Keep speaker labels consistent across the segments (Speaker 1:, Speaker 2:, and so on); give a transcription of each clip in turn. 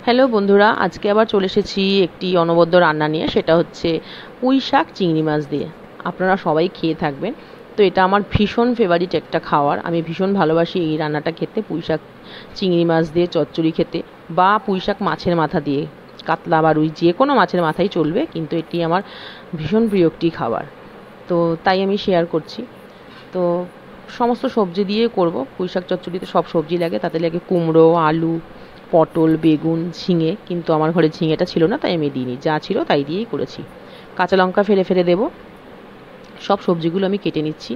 Speaker 1: Hello বন্ধুরা, আজকে আবার চলে এসেছি একটি অনবদ্য রান্না নিয়ে। সেটা হচ্ছে পুঁই শাক চিংড়ি মাছ দিয়ে। আপনারা সবাই খেয়ে থাকবেন। তো এটা আমার ভীষণ ফেভারিট একটা খাবার। আমি ভীষণ ভালোবাসি এই রান্নাটা খেতে, পুঁই শাক চিংড়ি মাছ দিয়ে চচ্চড়ি খেতে, বা পুঁই শাক মাছের মাথা দিয়ে, কাতলা বা রুই যে কোনো মাছের মাথাই চলবে, কিন্তু এটি আমার ভীষণ প্রিয় একটি খাবার। তো তাই আমি শেয়ার করছি। তো সমস্ত সবজি দিয়ে করব। পুঁই শাক চচ্চড়িতে সব সবজি লাগে, তাতে লাগে কুমড়ো, আলু, পটল, বেগুন, ঝিঙে, কিন্তু আমার ঘরে ঝিঙেটা ছিল না তাই আমি দিইনি, যা ছিল তাই দিয়েই করেছি। কাঁচা লঙ্কা ফেলে ফেলে দেবো। সব সবজিগুলো আমি কেটে নিচ্ছি।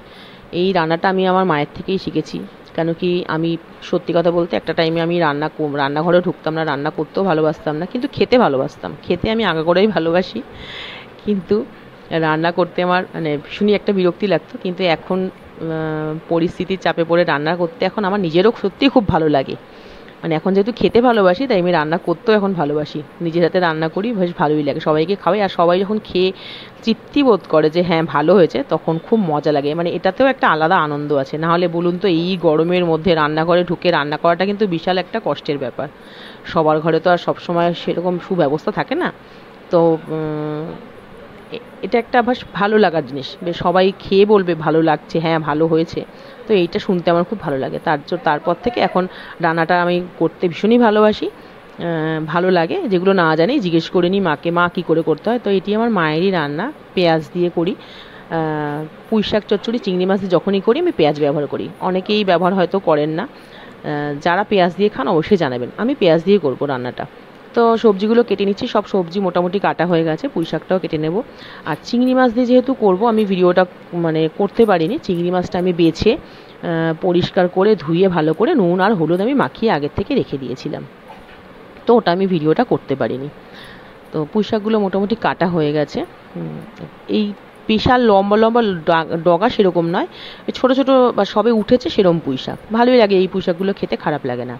Speaker 1: এই রান্নাটা আমি আমার মায়ের থেকেই শিখেছি। কেন কি, আমি সত্যি কথা বলতে একটা টাইমে আমি রান্নাঘরে ঢুকতাম না, রান্না করতেও ভালোবাসতাম না, কিন্তু খেতে ভালোবাসতাম। খেতে আমি আগাগোড়াই ভালোবাসি, কিন্তু রান্না করতে আমার মানে ভীষণই একটা বিরক্তি লাগতো। কিন্তু এখন পরিস্থিতির চাপে পড়ে রান্না করতে এখন আমার নিজেরও সত্যিই খুব ভালো লাগে। মানে এখন যেহেতু খেতে ভালোবাসি, তাই আমি রান্না করতেও এখন ভালোবাসি। নিজের হাতে রান্না করি, বেশ ভালোই লাগে, সবাইকে খাওয়াই। আর সবাই যখন খেয়ে তৃপ্তি বোধ করে যে হ্যাঁ ভালো হয়েছে, তখন খুব মজা লাগে। মানে এটাতেও একটা আলাদা আনন্দ আছে। না হলে বলুন তো, এই গরমের মধ্যে রান্নাঘরে ঢুকে রান্না করাটা কিন্তু বিশাল একটা কষ্টের ব্যাপার। সবার ঘরে তো আর সবসময় সেরকম সুব্যবস্থা থাকে না। তো এটা একটা বেশ ভালো লাগার জিনিস। বেশ সবাই খেয়ে বলবে ভালো লাগছে, হ্যাঁ ভালো হয়েছে। তো এইটা শুনতে আমার খুব ভালো লাগে। তারপর থেকে এখন রান্নাটা আমি করতে ভীষণই ভালোবাসি। ভালো লাগে। যেগুলো না জানি জিজ্ঞেস করে নিই মাকে, মা কী করে করতে হয়। তো এটি আমার মায়েরই রান্না, পেঁয়াজ দিয়ে করি। পুঁই শাক চচ্চড়ি চিংড়ি মাছ দিয়ে যখনই করি আমি পেঁয়াজ ব্যবহার করি। অনেকেই ব্যবহার হয়তো করেন না। যারা পেঁয়াজ দিয়ে খান অবশ্যই জানাবেন। আমি পেঁয়াজ দিয়ে করব রান্নাটা। তো সবজিগুলো কেটে নিচ্ছি। সব সবজি মোটামুটি কাটা হয়ে গেছে, পুঁই শাকটাও কেটে নেব। আর চিংড়ি মাছ দিয়ে যেহেতু করব, আমি ভিডিওটা মানে করতে পারিনি। চিংড়ি মাছটা আমি বেছে পরিষ্কার করে ধুয়ে ভালো করে নুন আর হলুদ আমি মাখিয়ে আগের থেকে রেখে দিয়েছিলাম। তো ওটা আমি ভিডিওটা করতে পারিনি। তো পুঁই শাকগুলো মোটামুটি কাটা হয়ে গেছে। এই বিশাল লম্বা লম্বা ডগা সেরকম নয়, ছোট ছোট বা সবে উঠেছে সেরকম পুঁই শাক ভালোই লাগে। এই পুঁই শাকগুলো খেতে খারাপ লাগে না।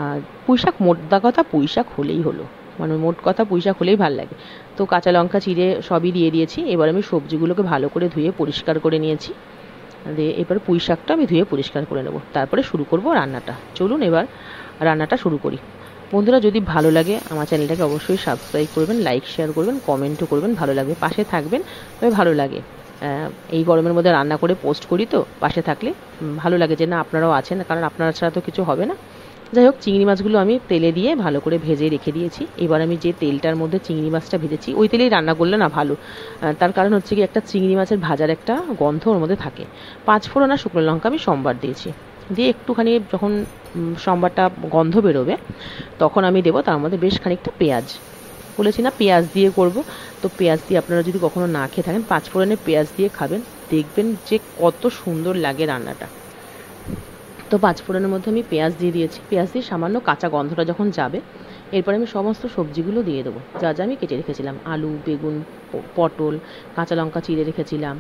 Speaker 1: আর পুঁই শাক, মোদ্দা কথা পুঁই শাক হলেই হলো, মানে মোট কথা পুঁই শাক হলেই ভালো লাগে। তো কাঁচা লঙ্কা চিড়ে সবই দিয়ে দিয়েছি। এবার আমি সবজিগুলোকে ভালো করে ধুয়ে পরিষ্কার করে নিয়েছি। দিয়ে এবার পুঁই শাকটা আমি ধুয়ে পরিষ্কার করে নেব, তারপরে শুরু করব রান্নাটা। চলুন এবার রান্নাটা শুরু করি। বন্ধুরা, যদি ভালো লাগে আমার চ্যানেলটাকে অবশ্যই সাবস্ক্রাইব করবেন, লাইক শেয়ার করবেন, কমেন্টও করবেন। ভালো লাগবে, পাশে থাকবেন, তবে ভালো লাগে। এই গরমের মধ্যে রান্না করে পোস্ট করি, তো পাশে থাকলে ভালো লাগে যে না আপনারাও আছেন, কারণ আপনারা ছাড়া তো কিছু হবে না। যাই হোক, চিংড়ি মাছগুলো আমি তেলে দিয়ে ভালো করে ভেজে রেখে দিয়েছি। এবার আমি যে তেলটার মধ্যে চিংড়ি মাছটা ভেজেছি, ওই তেলেই রান্না করলে না ভালো। তার কারণ হচ্ছে কি, একটা চিংড়ি মাছের ভাজার একটা গন্ধ ওর মধ্যে থাকে। 5 ফোড়ন আর শুকনো লঙ্কা আমি সম্বার দিয়েছি। দিয়ে একটুখানি যখন সম্বারটা গন্ধ বেরোবে, তখন আমি দেবো তার মধ্যে বেশ খানিকটা পেঁয়াজ। বলেছি না পেঁয়াজ দিয়ে করব, তো পেঁয়াজ দিয়ে আপনারা যদি কখনো না খেয়ে থাকেন, 5 ফোড়নে পেঁয়াজ দিয়ে খাবেন, দেখবেন যে কত সুন্দর লাগে রান্নাটা। তো 5 ফোড়নের মধ্যে আমি পেঁয়াজ দিয়ে দিয়েছি। পেঁয়াজ দিয়ে সামান্য কাঁচা গন্ধটা যখন যাবে, এরপরে আমি সমস্ত সবজিগুলো দিয়ে দেবো, যা যা আমি কেটে রেখেছিলাম। আলু, বেগুন, পটল, কাঁচা লঙ্কা চিড়ে রেখেছিলাম।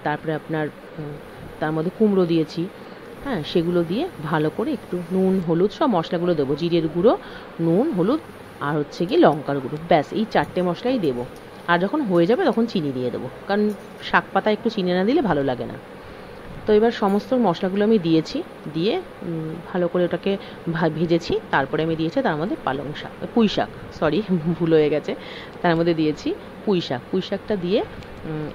Speaker 1: তারপরে আপনার তার মধ্যে কুমড়ো দিয়েছি। হ্যাঁ, সেগুলো দিয়ে ভালো করে একটু নুন হলুদ সব মশলাগুলো দেবো। জিরের গুঁড়ো, নুন হলুদ আর হচ্ছে কি লঙ্কার গুঁড়ো, ব্যাস এই 4টে মশলাই দেবো। আর যখন হয়ে যাবে তখন চিনি দিয়ে দেবো, কারণ শাক পাতায় একটু চিনি না দিলে ভালো লাগে না। তো এবার সমস্ত মশলাগুলো আমি দিয়েছি, দিয়ে ভালো করে ওটাকে ভেজেছি। তারপরে আমি দিয়েছি তার মধ্যে পুঁই শাক, সরি ভুল হয়ে গেছে। তার মধ্যে দিয়েছি পুঁই শাকটা দিয়ে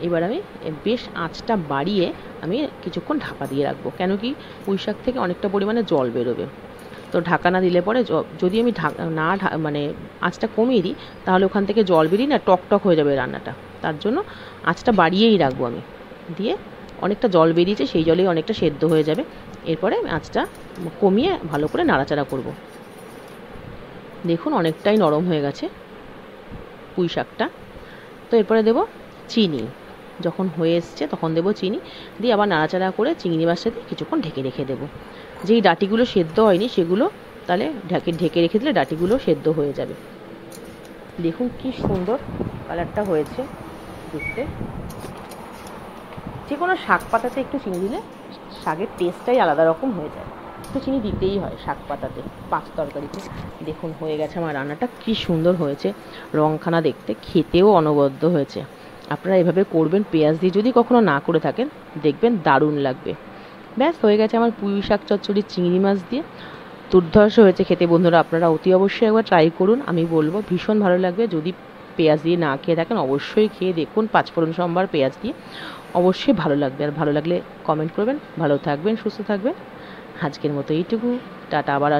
Speaker 1: এবার আমি বেশ আঁচটা বাড়িয়ে আমি কিছুক্ষণ ঢাকা দিয়ে রাখবো। কেন কি, পুঁই শাক থেকে অনেকটা পরিমাণে জল বেরোবে। তো ঢাকা না দিলে পরে, যদি আমি মানে আঁচটা কমিয়ে দিই, তাহলে ওখান থেকে জল বেরিয়ে না টক টক হয়ে যাবে রান্নাটা। তার জন্য আঁচটা বাড়িয়েই রাখবো আমি। দিয়ে অনেকটা জল বেরিয়েছে, সেই জলেই অনেকটা সেদ্ধ হয়ে যাবে। এরপরে আঁচটা কমিয়ে ভালো করে নাড়াচাড়া করব। দেখুন অনেকটাই নরম হয়ে গেছে পুঁই শাকটা। তো এরপরে দেব চিনি। যখন হয়ে এসছে তখন দেব চিনি, দিয়ে আবার নাড়াচাড়া করে চিংড়ি মাছটা দিয়ে কিছুক্ষণ ঢেকে রেখে দেবো। যেই ডাঁটিগুলো সেদ্ধ হয়নি সেগুলো তাহলে ঢেকে রেখে দিলে ডাঁটিগুলো সেদ্ধ হয়ে যাবে। দেখুন কি সুন্দর কালারটা হয়েছে দেখতে। যে কোনো শাক পাতাতে একটু চিনি দিলে শাকের টেস্টটাই আলাদা রকম হয়ে যায়। একটু চিনি দিতেই হয় শাক পাতাতে, পাঁচ তরকারিতে। দেখুন হয়ে গেছে আমার রান্নাটা, কি সুন্দর হয়েছে রংখানা, দেখতে খেতেও অনবদ্য হয়েছে। আপনারা এভাবে করবেন, পেঁয়াজ দিয়ে যদি কখনো না করে থাকেন, দেখবেন দারুণ লাগবে। ব্যাস হয়ে গেছে আমার পুঁই শাক চচ্চড়ি চিংড়ি মাছ দিয়ে। দুর্ধর্ষ হয়েছে খেতে বন্ধুরা, আপনারা অতি অবশ্যই একবার ট্রাই করুন, আমি বলবো ভীষণ ভালো লাগবে। যদি পেঁয়াজ দিয়ে না খেয়ে থাকেন অবশ্যই খেয়ে দেখুন, পাঁচফোড়ন সম্বার পেঁয়াজ দিয়ে, অবশ্যই ভালো লাগবে। আর ভালো লাগলে কমেন্ট করবেন। ভালো থাকবেন, সুস্থ থাকবেন। আজকের মতো এইটুকু, টাটা। আবার